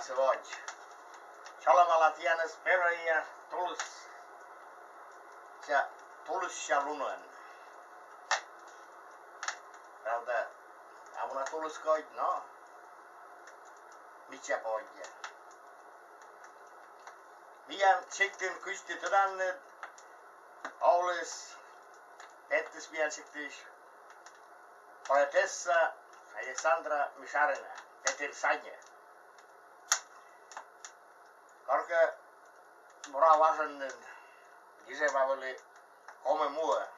se voit. Çalamala tienes peräjä tulus. Ja tulus ja lunen. Rauta amuna tulus koit no. Mitä poikia. Vielä sitten kysti tänne Aulis Pettis vielä sitten poetessa Alexandra Micharina, Peter Sanje. Korke mora vasanen giseva oli komme mua.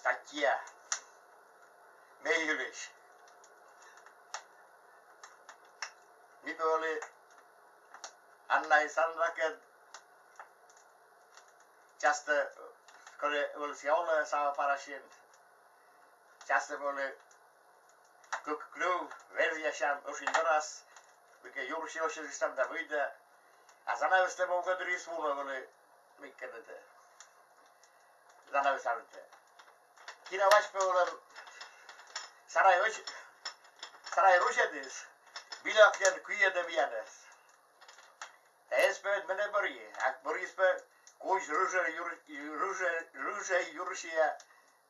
Takia meilis. Nyt oli Anna Sandraken just kore oli siellä saa parashin. Just oli kuklu verjasham ushindoras. Mikä juuri olisi sitä vyitä. A zanaveste mogu dris vuno oli mikä ne. Zanaveste. Kina vaspeulen Sarai Rusjedis. Bilakken kujede vienes. Espet mene bori. Ak borispe kuis ruse jursia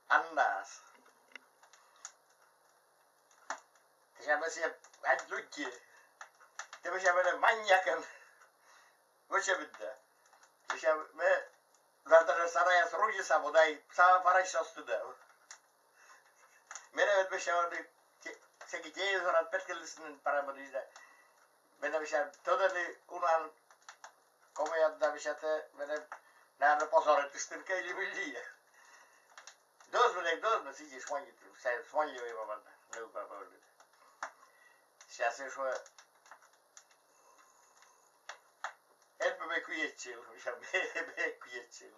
annas. Tämä se adluki. Tämä se mene manjakan. Voce vidde. Tämä me Zarda Sarai Rusjesa bodai sa parasha studev. Mene vet be sekin jeesurat petkellisen paremmin mene bisa todella unan komejadda bisa te mene nähdä posaritisten keilivilliä. Dos me siis soignet ei vaan neuva paljon. Se så elpe kujetsil, bisa me kujetsil.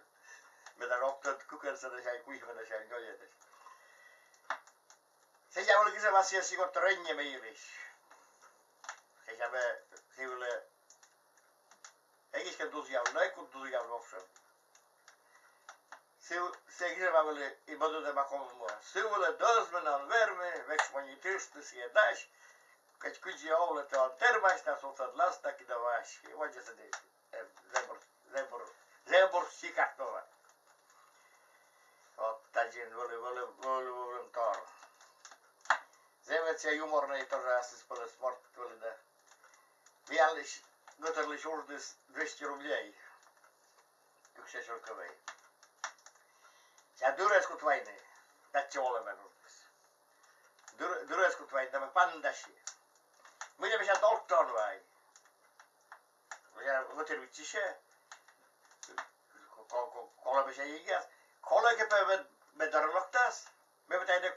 Mitä roktot kukersana sai kuivana sai jojedes. Se ja oli se asia sikot renje meilis. Se ja me sivule eikä tusia leikut tusia lofsen. Se se oli I bodu de makommo. Sivule dosmenan verme vex moni tristus ja dash. Kad kuji olete on termaista sotat lasta kidavashi. Waje se de zebor sikatova. Ottajin voli tar. Zevetsia jumorna тоже спорт спорт да. Вялиш готовили шурдис 200 рублей. Как се шурковей. Ja dyreskut vaine. Tätsi olevan. Dyreskut vaine tämä pandashi. Mitä missä tolton vai? Ja gotervitsise. Kolme se ikäs. Kolme päivät me tarvittas. Me pitää ne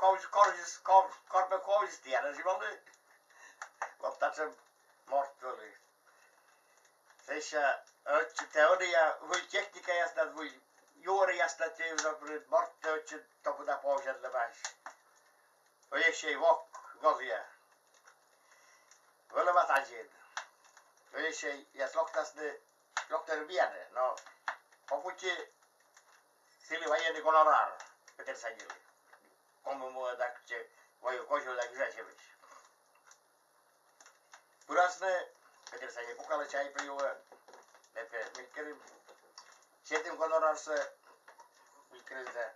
korpe koudista tiedä, se oli. Ottaa se mortoli. Seisä ötsi teoria, voi tekniikka ja sitä voi juuri ja sitä teoria, mortti ötsi toputa pohjalle väis. Voi ei vokia. Voi ajid. Voi ei, ja sloktas ne, slokter viene, no. Poputi, sili vajeni konorar, Peter Sagili. Como moda que vai coisa da igreja. Purasne Peter Sagili pokale chai pio. Lepe mikrim. Setim konorarse mikrizde.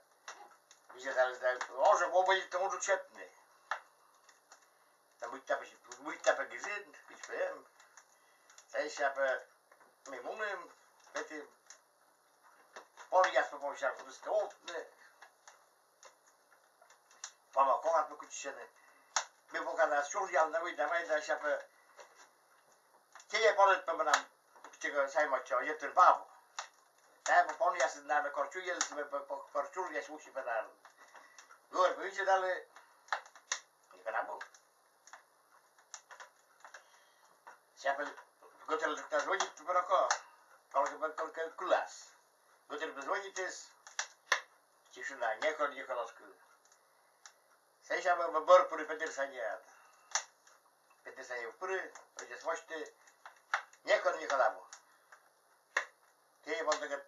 Vijedalde. Ože boboji tomu chetne. Tam buita pe gizid, pispem. Sai shape mimunem Peter Poljas po pomyślał, że to ostne. Pama kohat po kucine. Me pokada surjal na wyda majda shape. Kije polet pomenam czego sajmocio jeter babu. Tak po ponjas na korczujel me korczujel musi pedal. Gór wyjdzie dalej. Nie kanabu. Shape gotel tak zwodzić proko. Kolke kulas. Gotel bezwodzites. Ciszina, nie kolosku. Seja me bor puri Peter Sanje. Peter Sanje puri, oje swoście. Nie kolabu. Tie wonde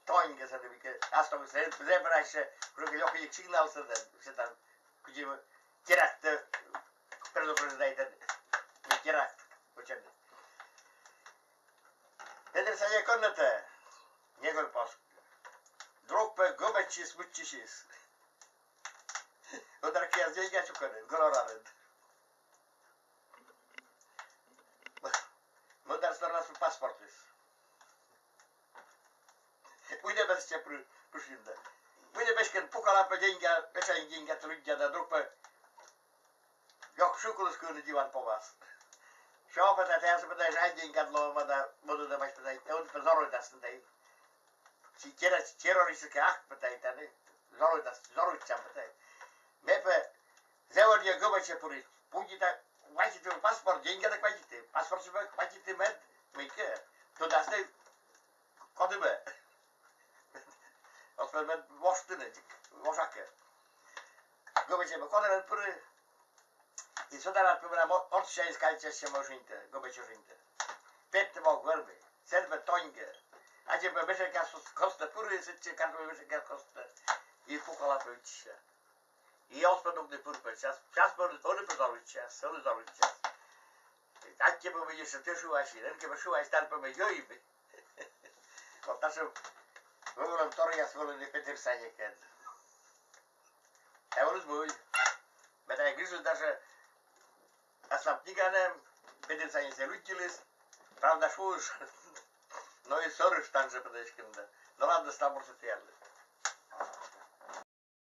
toinge se de asto se zebraše, kroke joki signal se tam kuji direkt predo prezident Kirak. Ucende. Peter sa je konete. Njegov pas. Drogpe gobećis mučišis. Odraki ja zdjega ću konen. Golorared. Modar storna su pasportis. Uite bez ce prușinde. Uite bez când pukala pe деньги, peșa în деньги trudja da drogpe. Joh šukulus kuni divan po vas. Și opet atea să pădai ai деньги adlo da modu da mai pădai. Eu pe zorul da sunt dai. Și cerori să că ah pădai tane. Zorul ce-am pădai. Mepe zeorie gobeće purit. Pugita Vajite un pasport, деньги так vajite. Pasport se vajite med, mycket. Då där stod kodube. Och med vorstene, vorsake. Gobeće me kodere pure. I så där att på mina ortstjej skalče se može inte, gobeće inte. Pette mog verbe, serve tonge. Ađe me beše koste pure, se će kanto me beše koste. I pukala pe učiše. I osprednog ne purpe, čas oni pozorujt čas, oni zorujt čas. Tak će me još te šuvaši, nenke me šuvaj star pa me jojbi. Kota su, volim torijas, volim Peter Sanje kad. Evo li zboj. Beda je grižil даже, a sam knjiganem, Peter Sanje se lučilis, pravda šuž. No i soruš tam, že pedeškim da. No ladno stavor se tijeli.